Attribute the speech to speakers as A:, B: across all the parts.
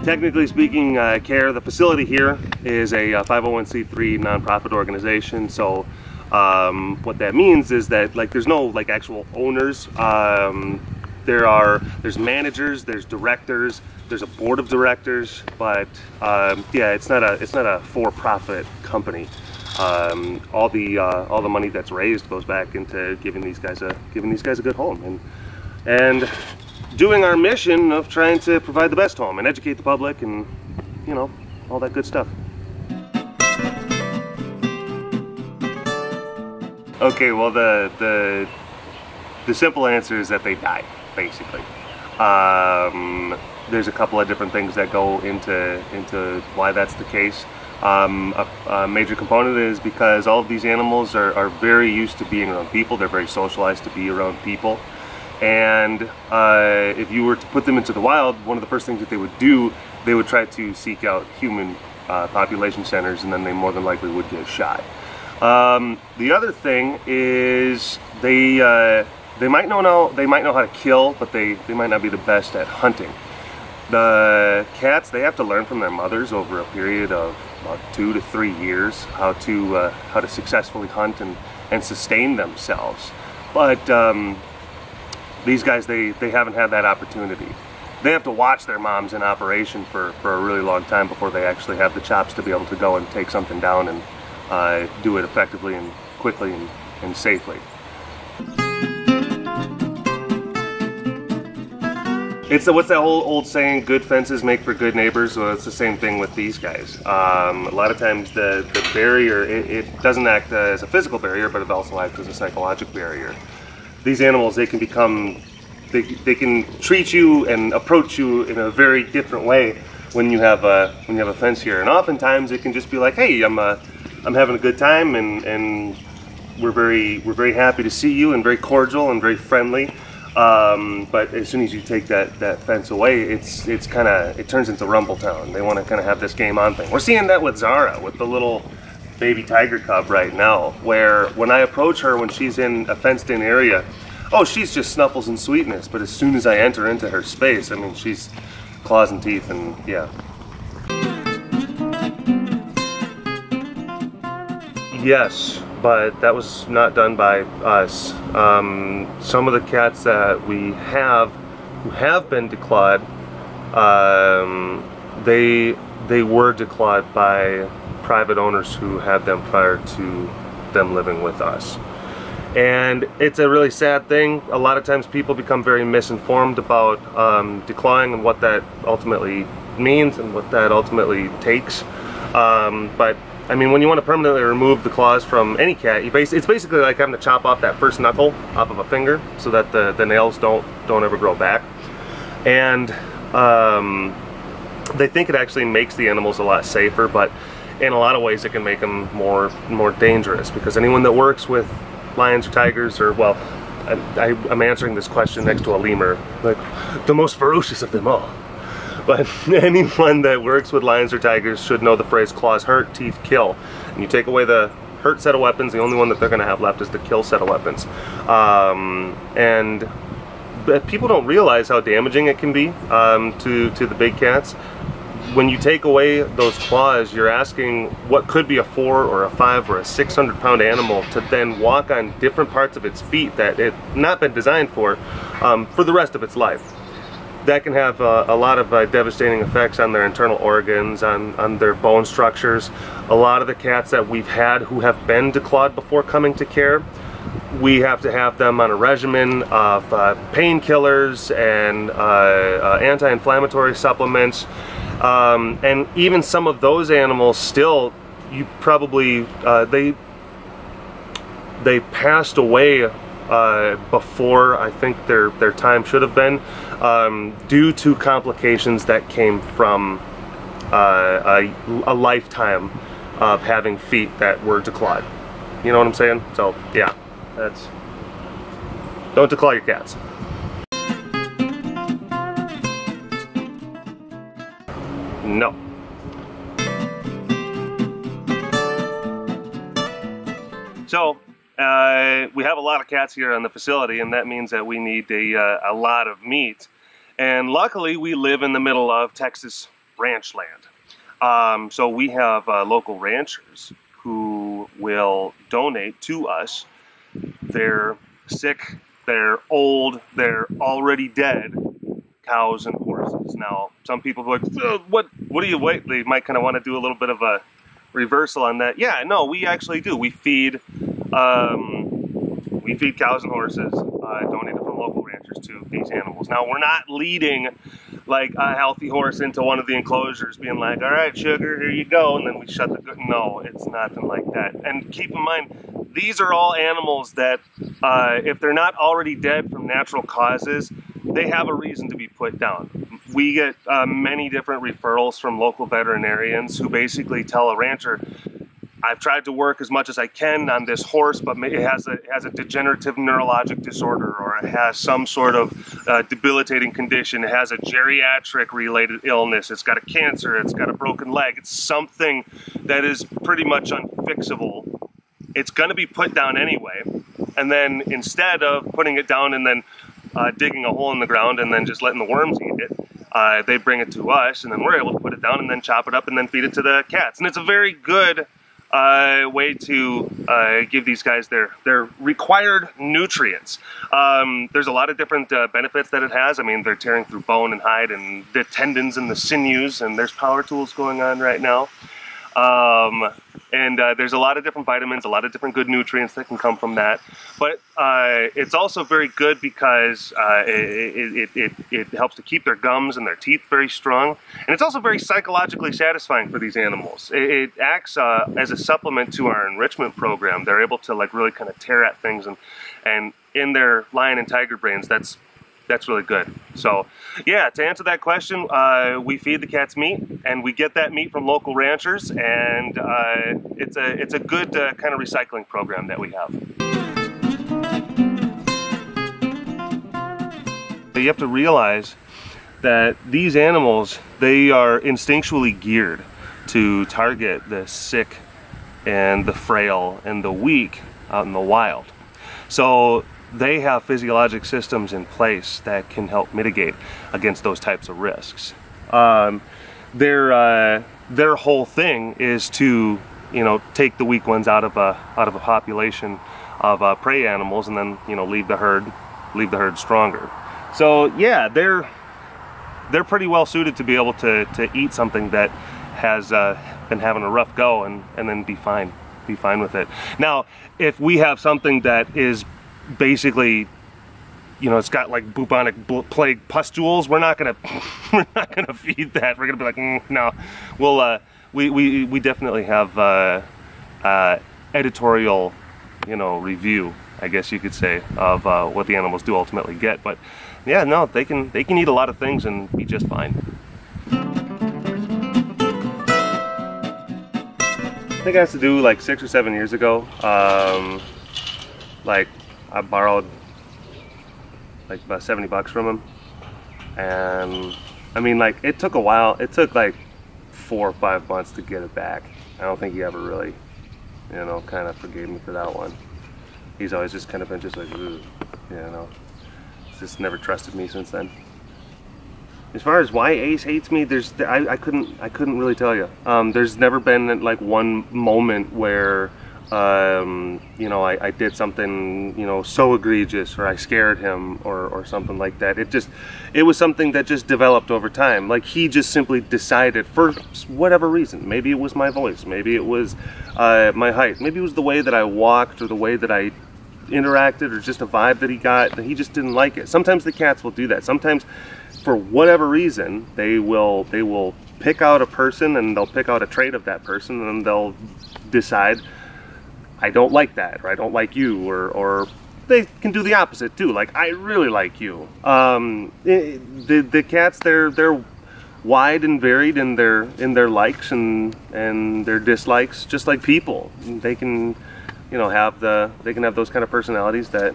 A: Technically speaking, CARE, the facility here, is a 501c3 nonprofit organization. So what that means is that there's no actual owners. There's managers, there's directors, there's a board of directors, but yeah, it's not a for-profit company. All the money that's raised goes back into giving these guys a good home and doing our mission of trying to provide the best home and educate the public and, you know, all that good stuff. Okay, well the simple answer is that they die, basically. There's a couple of different things that go into why that's the case. A major component is because all of these animals are very used to being around people. They're very socialized to be around people. And if you were to put them into the wild, one of the first things that they would do, they would try to seek out human population centers, and then they more than likely would get shot. The other thing is they might know how to kill, but they might not be the best at hunting. The cats, they have to learn from their mothers over a period of about 2 to 3 years how to successfully hunt and sustain themselves. But these guys, they haven't had that opportunity. They have to watch their moms in operation for a really long time before they actually have the chops to be able to go and take something down and do it effectively and quickly and safely. What's that whole old saying, good fences make for good neighbors? Well, it's the same thing with these guys. A lot of times the barrier, it doesn't act as a physical barrier, but it also acts as a psychological barrier. These animals, they can treat you and approach you in a very different way when you have a fence here. And oftentimes it can just be like, hey, I'm having a good time, and we're very happy to see you, and very cordial and very friendly. But as soon as you take that fence away, it turns into Rumble Town. They want to kind of have this game on thing. We're seeing that with Zara, with the little baby tiger cub right now, where when I approach her when she's in a fenced in area, oh, she's just Snuffles and sweetness, but as soon as I enter into her space, I mean, she's claws and teeth, and yeah. Yes, but that was not done by us. Some of the cats that we have who have been declawed, they were declawed by private owners who had them prior to them living with us. And it's a really sad thing. A lot of times people become very misinformed about declawing and what that ultimately means and what that ultimately takes. But I mean, when you want to permanently remove the claws from any cat, it's basically like having to chop off that first knuckle off of a finger so that the nails don't ever grow back. And they think it actually makes the animals a lot safer, but in a lot of ways it can make them more dangerous, because anyone that works with lions or tigers, or, well, I'm answering this question next to a lemur, like the most ferocious of them all. But anyone that works with lions or tigers should know the phrase claws hurt, teeth kill. And you take away the hurt set of weapons, the only one that they're going to have left is the kill set of weapons. And people don't realize how damaging it can be to the big cats. When you take away those claws, you're asking what could be a 4 or a 5 or a 600-pound animal to then walk on different parts of its feet that it's not been designed for the rest of its life. That can have a lot of devastating effects on their internal organs, on their bone structures. A lot of the cats that we've had who have been declawed before coming to CARE, we have to have them on a regimen of painkillers and anti-inflammatory supplements. And even some of those animals still, you probably, they passed away before I think their time should have been, due to complications that came from a lifetime of having feet that were declawed. You know what I'm saying? So yeah, don't declaw your cats. No. So we have a lot of cats here on the facility, and that means that we need a lot of meat. And luckily we live in the middle of Texas, ranch land. So we have local ranchers who will donate to us their sick, their old, they're already dead cows and horses. Now, some people are like, what do you wait? They might kind of want to do a little bit of a reversal on that. Yeah, no, we actually do. We feed cows and horses donated from local ranchers to these animals. Now, we're not leading like a healthy horse into one of the enclosures being like, all right, sugar, here you go, and then we shut the good. No, it's nothing like that. And keep in mind, these are all animals that if they're not already dead from natural causes, they have a reason to be put down. We get many different referrals from local veterinarians who basically tell a rancher, I've tried to work as much as I can on this horse, but it has a degenerative neurologic disorder, or it has some sort of debilitating condition. It has a geriatric related illness. It's got a cancer. It's got a broken leg. It's something that is pretty much unfixable. It's going to be put down anyway. And then instead of putting it down and then digging a hole in the ground and then just letting the worms eat it, they bring it to us, and then we're able to put it down and then chop it up and then feed it to the cats. And it's a very good way to give these guys their required nutrients. There's a lot of different benefits that it has. I mean, they're tearing through bone and hide and the tendons and the sinews, and there's power tools going on right now. There's a lot of different vitamins, a lot of different good nutrients that can come from that. But it's also very good because it helps to keep their gums and their teeth very strong. And it's also very psychologically satisfying for these animals. It acts as a supplement to our enrichment program. They're able to like really kind of tear at things, and in their lion and tiger brains, that's really good. So yeah, to answer that question, we feed the cats meat, and we get that meat from local ranchers, and it's a good kind of recycling program that we have. You have to realize that these animals, they are instinctually geared to target the sick and the frail and the weak out in the wild. So they have physiologic systems in place that can help mitigate against those types of risks. Their whole thing is to, take the weak ones out of a population of prey animals, and then leave the herd stronger. So yeah, they're pretty well suited to be able to eat something that has been having a rough go and then be fine with it. Now, if we have something that is basically, it's got like bubonic plague pustules, we're not gonna feed that. We're gonna be like, no. We'll we definitely have editorial, review, I guess you could say, of what the animals do ultimately get. But yeah, no, they can eat a lot of things and be just fine. I think I has to do like 6 or 7 years ago. Like I borrowed like about 70 bucks from him, and I mean, like, it took a while. It took like 4 or 5 months to get it back. I don't think he ever really, kind of forgave me for that one. He's always just kind of been just like, just never trusted me since then. As far as why Ace hates me, I couldn't really tell you. There's never been like one moment where I did something, so egregious, or I scared him, or something like that. It was something that just developed over time. Like, he just simply decided, for whatever reason, maybe it was my voice, maybe it was my height, maybe it was the way that I walked, or the way that I interacted, or just a vibe that he got, that he just didn't like it. Sometimes the cats will do that. Sometimes, for whatever reason, they will pick out a person, and they'll pick out a trait of that person, and they'll decide, I don't like that, or I don't like you, or they can do the opposite too. Like, I really like you. The cats, they're wide and varied in their likes and their dislikes, just like people. They can, have those kind of personalities that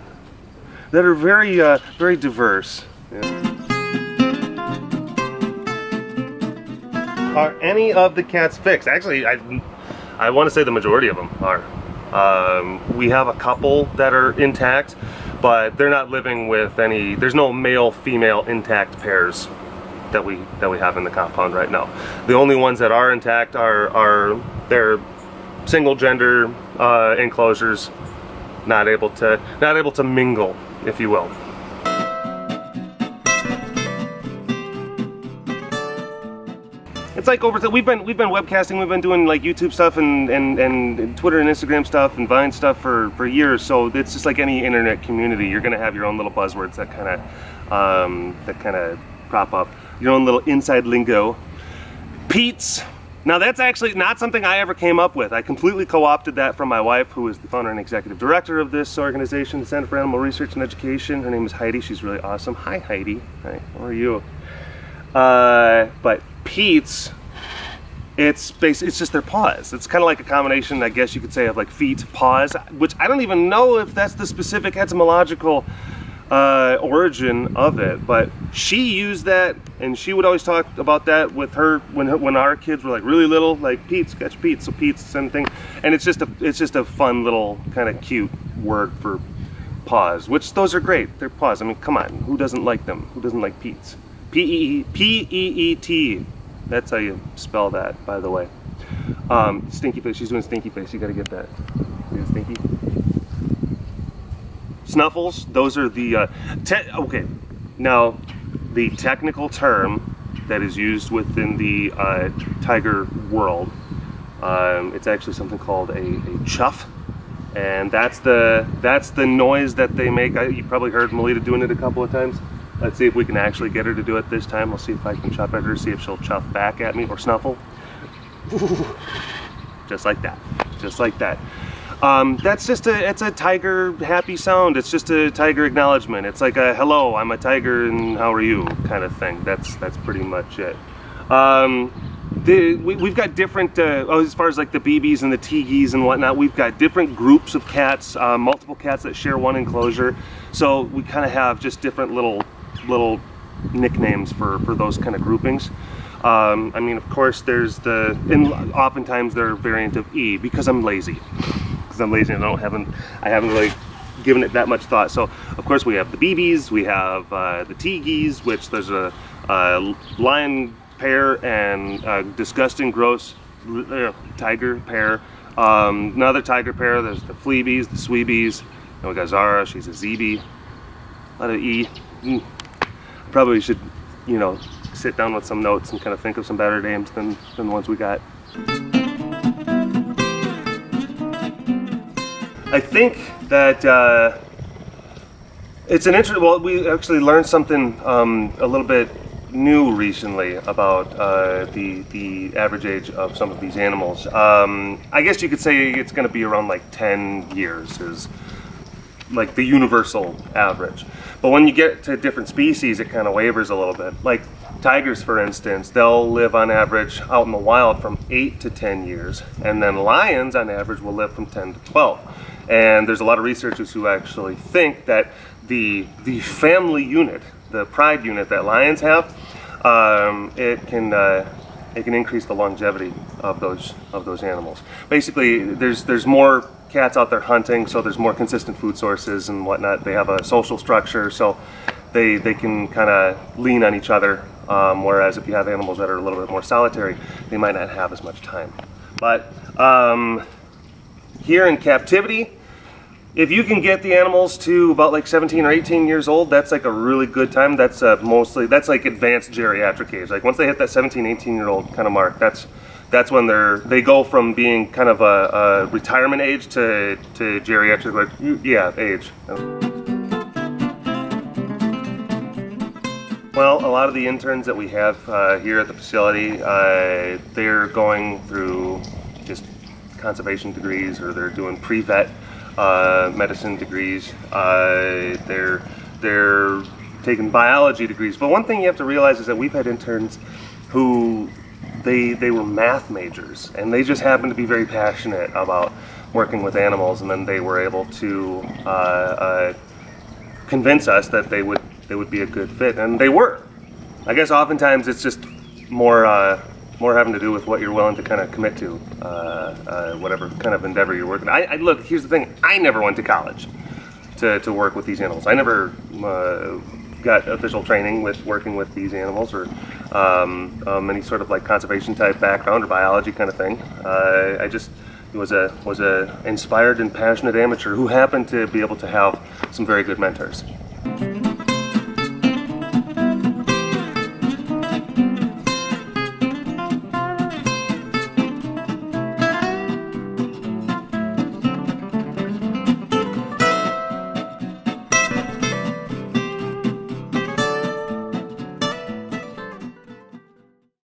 A: are very very diverse. Yeah. Are any of the cats fixed? Actually, I want to say the majority of them are. We have a couple that are intact, but they're not living with any, there's no male-female intact pairs that we have in the compound right now. The only ones that are intact are their single gender enclosures, not able to mingle, if you will. It's like we've been webcasting, we've been doing like YouTube stuff and Twitter and Instagram stuff and Vine stuff for years. So it's just like any internet community. You're gonna have your own little buzzwords that kind of prop up, your own little inside lingo. Peets. Now that's actually not something I ever came up with. I completely co-opted that from my wife, who is the founder and executive director of this organization, the Center for Animal Research and Education. Her name is Heidi. She's really awesome. Hi Heidi. Hi, how are you? But Peets, it's just their paws. It's kind of like a combination, I guess you could say, of like feet, paws, which I don't even know if that's the specific etymological origin of it, but she used that, and she would always talk about that with her when our kids were like really little, like Peets, catch Peets, so Peets and thing. And it's just a fun little kind of cute word for paws, which those are great. They're paws. I mean, come on, who doesn't like them? Who doesn't like Peets? P-E-E-T. That's how you spell that, by the way. Stinky face. She's doing stinky face. You gotta get that. See the stinky? Snuffles. Those are the okay. Now, the technical term that is used within the tiger world, it's actually something called a chuff, and that's the noise that they make. You probably heard Melita doing it a couple of times. Let's see if we can actually get her to do it this time. We'll see if I can chuff at her, see if she'll chuff back at me or snuffle. Just like that. Just like that. That's just it's a tiger happy sound. It's just a tiger acknowledgement. It's like a hello, I'm a tiger and how are you kind of thing. That's pretty much it. We've got different, as far as like the BBs and the teegees and whatnot, we've got different groups of cats, multiple cats that share one enclosure. So we kind of have just different little nicknames for those kind of groupings. I mean, of course, there's and oftentimes they're a variant of E, because I'm lazy. Because I'm lazy and I haven't really given it that much thought. So, of course, we have the BBs, we have the teegees, which there's a lion pair and a disgusting, gross tiger pair. Another tiger pair, there's the fleabies, the sweebies. And we got Zara, she's a ZB. A lot of E. Probably should, you know, sit down with some notes and kind of think of some better names than the ones we got. I think that it's an interesting, well, we actually learned something a little bit new recently about the average age of some of these animals. I guess you could say it's going to be around like 10 years is like the universal average. But when you get to different species, it kind of wavers a little bit. Like tigers, for instance, they'll live on average out in the wild from 8 to 10 years. And then lions, on average, will live from 10 to 12. And there's a lot of researchers who actually think that the family unit, the pride unit that lions have, it can increase the longevity of those animals. Basically, there's more cats out there hunting, so there's more consistent food sources and whatnot. They have a social structure, so they can kind of lean on each other, whereas if you have animals that are a little bit more solitary, they might not have as much time. But here in captivity, if you can get the animals to about like 17 or 18 years old, that's like a really good time. That's that's like advanced geriatric age. Like once they hit that 17, 18-year-old kind of mark, that's when they go from being kind of a retirement age to geriatric, like, yeah, age. Well, a lot of the interns that we have here at the facility, they're going through just conservation degrees, or they're doing pre-vet medicine degrees. They're taking biology degrees. But one thing you have to realize is that we've had interns who they were math majors, and they just happened to be very passionate about working with animals, and then they were able to convince us that they would be a good fit, and they were. I guess oftentimes it's just more having to do with what you're willing to kind of commit to, whatever kind of endeavor you're working. Look, here's the thing, I never went to college to work with these animals. I never got official training with working with these animals, or any sort of like conservation type background or biology kind of thing. I just was a inspired and passionate amateur who happened to be able to have some very good mentors.